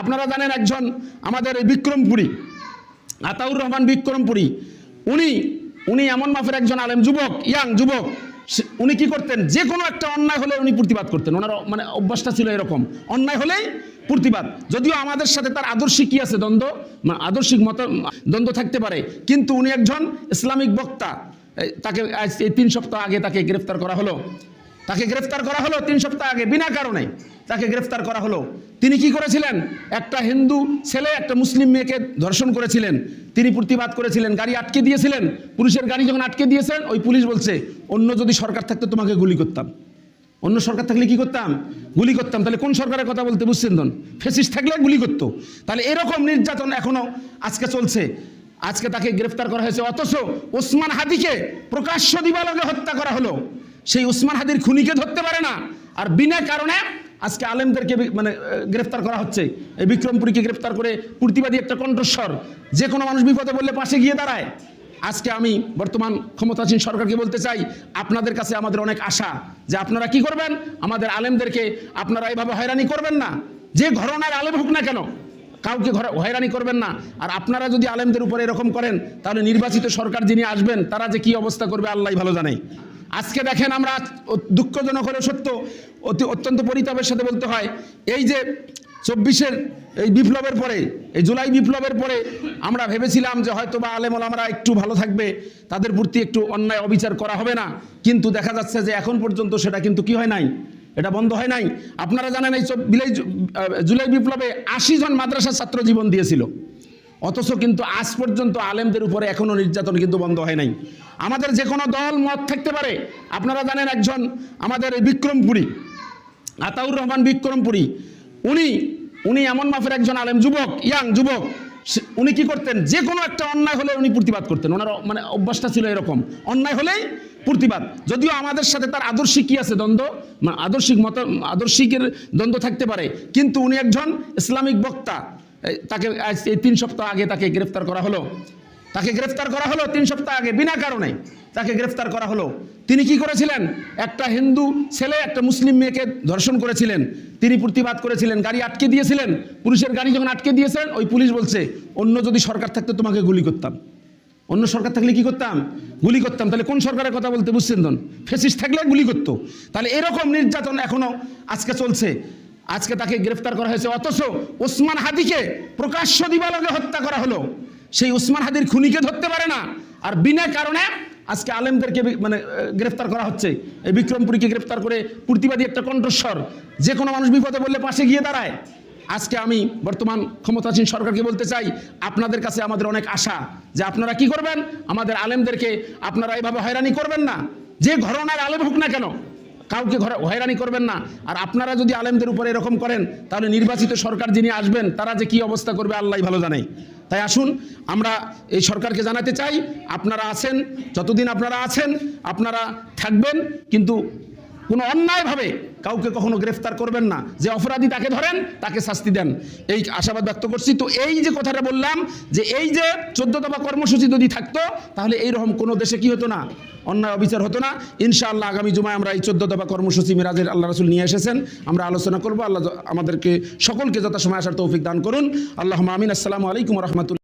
আপনারা জানেন একজন আমাদের এই বিক্রমপুরী আতাউর রহমান বিক্রমপুরী, উনি এমন মাপের একজন আলেম যুবক, ইয়াং যুবক। উনি কি করতেন, যে কোনো একটা অন্যায় হলে উনি প্রতিবাদ করতেন। ওনার মানে অভ্যাসটা ছিল এরকম, অন্যায় হলেই প্রতিবাদ। যদিও আমাদের সাথে তার আদর্শিক কি আছে, আদর্শিক দ্বন্দ্ব থাকতে পারে, কিন্তু উনি একজন ইসলামিক বক্তা। তাকে এই 3 সপ্তাহ আগে তাকে গ্রেফতার করা হলো। 3 সপ্তাহ আগে বিনা কারণে তাকে গ্রেফতার করা হলো। তিনি কি করেছিলেন, একটা হিন্দু ছেলে একটা মুসলিম মেয়েকে ধর্ষণ করেছিলেন। তিনি প্রতিবাদ করেছিলেন, গাড়ি আটকে দিয়েছিলেন। পুলিশের গাড়ি যখন আটকে দিয়েছেন, ওই পুলিশ বলছে অন্য যদি সরকার থাকতো তোমাকে গুলি করতাম। অন্য সরকার থাকলে কি করতাম, গুলি করতাম। তাহলে কোন সরকারের কথা বলতে বুঝছেন? ফ্যাসিস্ট থাকলে গুলি করতো। তাহলে এরকম নির্যাতন এখনো আজকে চলছে। আজকে তাকে গ্রেফতার করা হয়েছে, অথচ ওসমান হাদিকে প্রকাশ্য দিবালোকে হত্যা করা হলো। সেই ওসমান হাদির খুনিকে ধরতে পারে না, আর বিনা কারণে আজকে আলেমদেরকে মানে গ্রেফতার করা হচ্ছে। এই বিক্রমপুরীকে গ্রেফতার করে প্রতিবাদী একটা কণ্ঠস্বর, যে কোনো মানুষ বিপদে বললে পাশে গিয়ে দাঁড়ায়। আজকে আমি বর্তমান ক্ষমতাসীন সরকারকে বলতে চাই, আপনাদের কাছে আমাদের অনেক আশা যে আপনারা কি করবেন, আমাদের আলেমদেরকে আপনারা এভাবে হয়রানি করবেন না। যে ঘরানার আলেম হোক না কেন, কাউকে হয়রানি করবেন না। আর আপনারা যদি আলেমদের উপরে এরকম করেন, তাহলে নির্বাচিত সরকার যিনি আসবেন তারা যে কি অবস্থা করবে আল্লাহ ভালো জানে। আজকে দেখেন, আমরা দুঃখজনক হলে সত্য, অত্যন্ত পরিতাপের সাথে বলতে হয়, এই যে 24-এর এই বিপ্লবের পরে, এই জুলাই বিপ্লবের পরে আমরা ভেবেছিলাম যে হয়তো বা আলেম ওলামারা একটু ভালো থাকবে, তাদের প্রতি একটু অন্যায় অবিচার করা হবে না। কিন্তু দেখা যাচ্ছে যে এখন পর্যন্ত সেটা কিন্তু কি হয় নাই, এটা বন্ধ হয় নাই। আপনারা জানেন এই জুলাই বিপ্লবে 80 জন মাদ্রাসার ছাত্র জীবন দিয়েছিল, অথচ কিন্তু আজ পর্যন্ত আলেমদের উপরে এখনো নির্যাতন কিন্তু বন্ধ হয় নাই। আমাদের যে কোনো দল মত থাকতে পারে। আপনারা জানেন একজন আমাদের এই বিক্রমপুরী আতাউর রহমান বিক্রমপুরী, উনি এমন মাপের একজন আলেম যুবক, ইয়াং যুবক। উনি কি করতেন, যে কোনো একটা অন্যায় হলে উনি প্রতিবাদ করতেন। ওনার মানে অভ্যাসটা ছিল এরকম, অন্যায় হলেই প্রতিবাদ। যদিও আমাদের সাথে তার আদর্শিক কি আছে, আদর্শিকের দ্বন্দ্ব থাকতে পারে, কিন্তু উনি একজন ইসলামিক বক্তা। তাকে এই 3 সপ্তাহ আগে তাকে গ্রেফতার করা হলো। 3 সপ্তাহ আগে বিনা কারণে তাকে গ্রেফতার করা হলো। তিনি কি করেছিলেন, একটা হিন্দু ছেলে একটা মুসলিম মেয়েকে ধর্ষণ করেছিলেন। তিনি প্রতিবাদ করেছিলেন, গাড়ি আটকে দিয়েছিলেন। পুলিশের গাড়ি যখন আটকে দিয়েছেন, ওই পুলিশ বলছে অন্য যদি সরকার থাকতো তোমাকে গুলি করতাম। অন্য সরকার থাকলে কি করতাম, গুলি করতাম। তাহলে কোন সরকারের কথা বলতে বুঝছেন? ফ্যাসিস্ট থাকলে গুলি করতো। তাহলে এরকম নির্যাতন এখনো আজকে চলছে। আজকে তাকে গ্রেফতার করা হয়েছে, অথচ ওসমান হাদিকে প্রকাশ্য দিবালোকে হত্যা করা হলো। সেই ওসমান হাদির খুনিকে ধরতে পারে না, আর বিনা কারণে আজকে আলেমদেরকে মানে গ্রেফতার করা হচ্ছে। এই বিক্রমপুরীকে গ্রেফতার করে প্রতিবাদী একটা কণ্ঠস্বর, যে কোনো মানুষ বিপদে বললে পাশে গিয়ে দাঁড়ায়। আজকে আমি বর্তমান ক্ষমতাসীন সরকারকে বলতে চাই, আপনাদের কাছে আমাদের অনেক আশা যে আপনারা কি করবেন, আমাদের আলেমদেরকে আপনারা এভাবে হয়রানি করবেন না। যে ঘরানার আলেম হোক না কেন, কাউকে হয়রানি করবেন না। আর আপনারা যদি আলেমদের উপরে এরকম করেন, তাহলে নির্বাচিত সরকার যিনি আসবেন তারা যে কি অবস্থা করবে আল্লাহ ভালো জানে। তাই আসুন আমরা এই সরকারকে জানাতে চাই, আপনারা আছেন, যতদিন আপনারা আছেন আপনারা থাকবেন, কিন্তু কোনো অন্যায়ভাবে কাউকে কখনো গ্রেফতার করবেন না। যে অপরাধী তাকে ধরেন, তাকে শাস্তি দেন, এই আশাবাদ ব্যক্ত করছি। তো এই যে কথাটা বললাম, যে এই যে 14 দফা কর্মসূচি যদি থাকতো, তাহলে এইরকম কোনো দেশে কি হতো না, অন্যায় অবিচার হতো না। ইনশাআল্লাহ আগামী জুমায় আমরা এই 14 দফা কর্মসূচি মিরাজের আল্লাহ রাসূল নিয়ে এসেছেন, আমরা আলোচনা করব। আল্লাহ আমাদেরকে সকলকে যথাসময় আসার তৌফিক দান করুন। আল্লাহুম্মা আমিন। আসসালামু আলাইকুম ওয়া রাহমাতুল্লাহ।